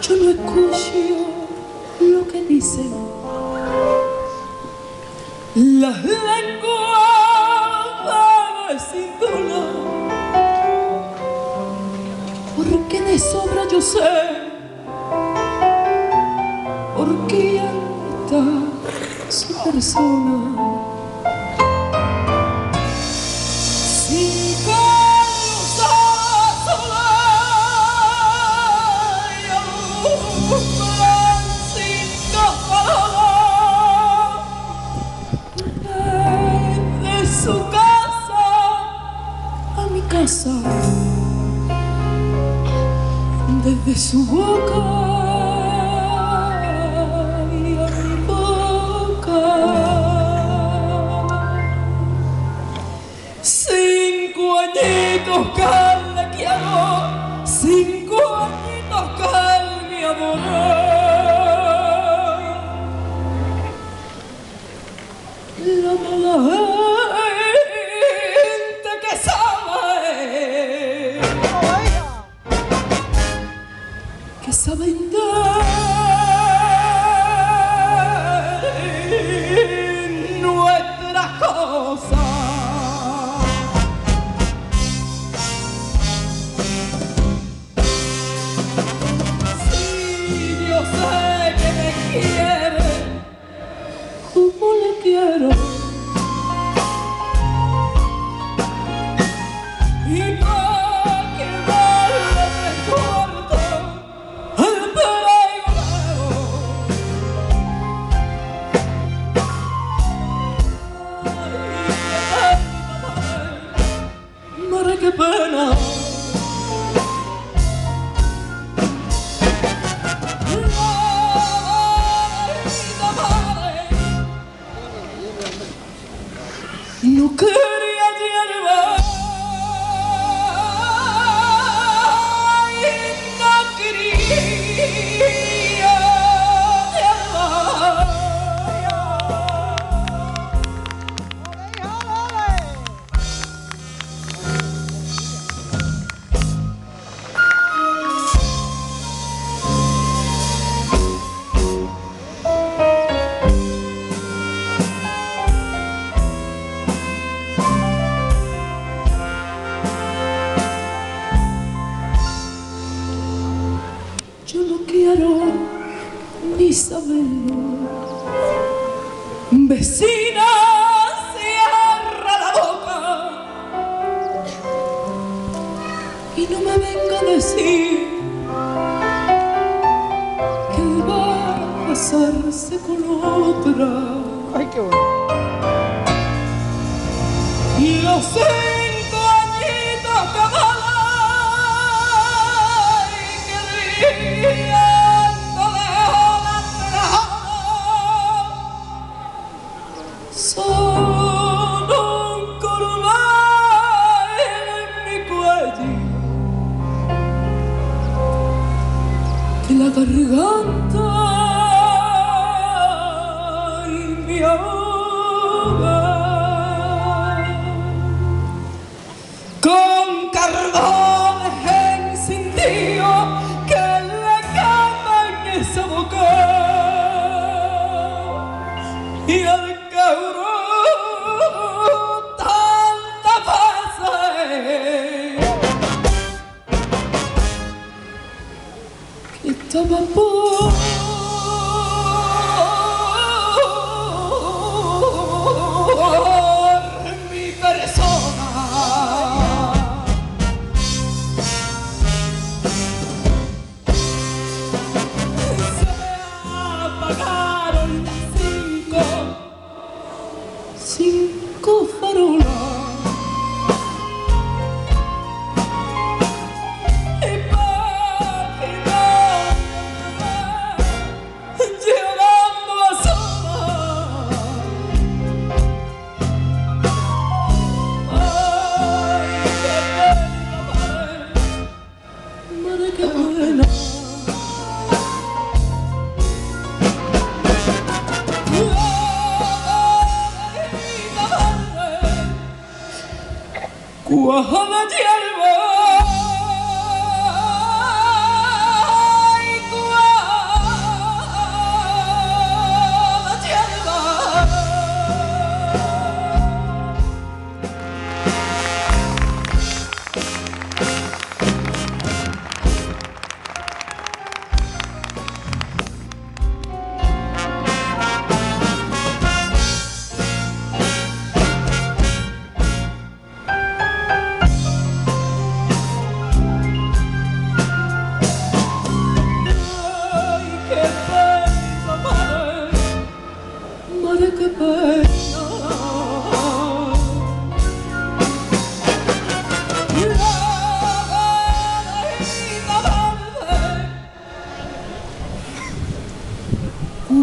Yo no escucho lo que dicen las lenguas de cintura, porque de sobra yo sé por quién está su persona. Desde su boca y a mi boca, 5 añitos que le quiero, 5 añitos que él me adoró. La mala gente que saben de nuestras cosas. Sí, yo sé que me quiere como le quiero. Qué pena. No quería hierba y no quería hierba. Yo no quiero ni saberlo. Vecina, cierra la boca y no me venga a decir que él va a casarse con otra. Ay, qué bueno. Y los 5 añitos que son un coronel en mi cuello, que la garganta y mi ahoga con carbones encendidos que le queman esa boca y al cabrón tantas veces que estaba por mi persona. Se me apagaron las 5 farolas. Cuaja la hierba y cuaja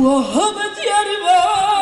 وهمت يا ربا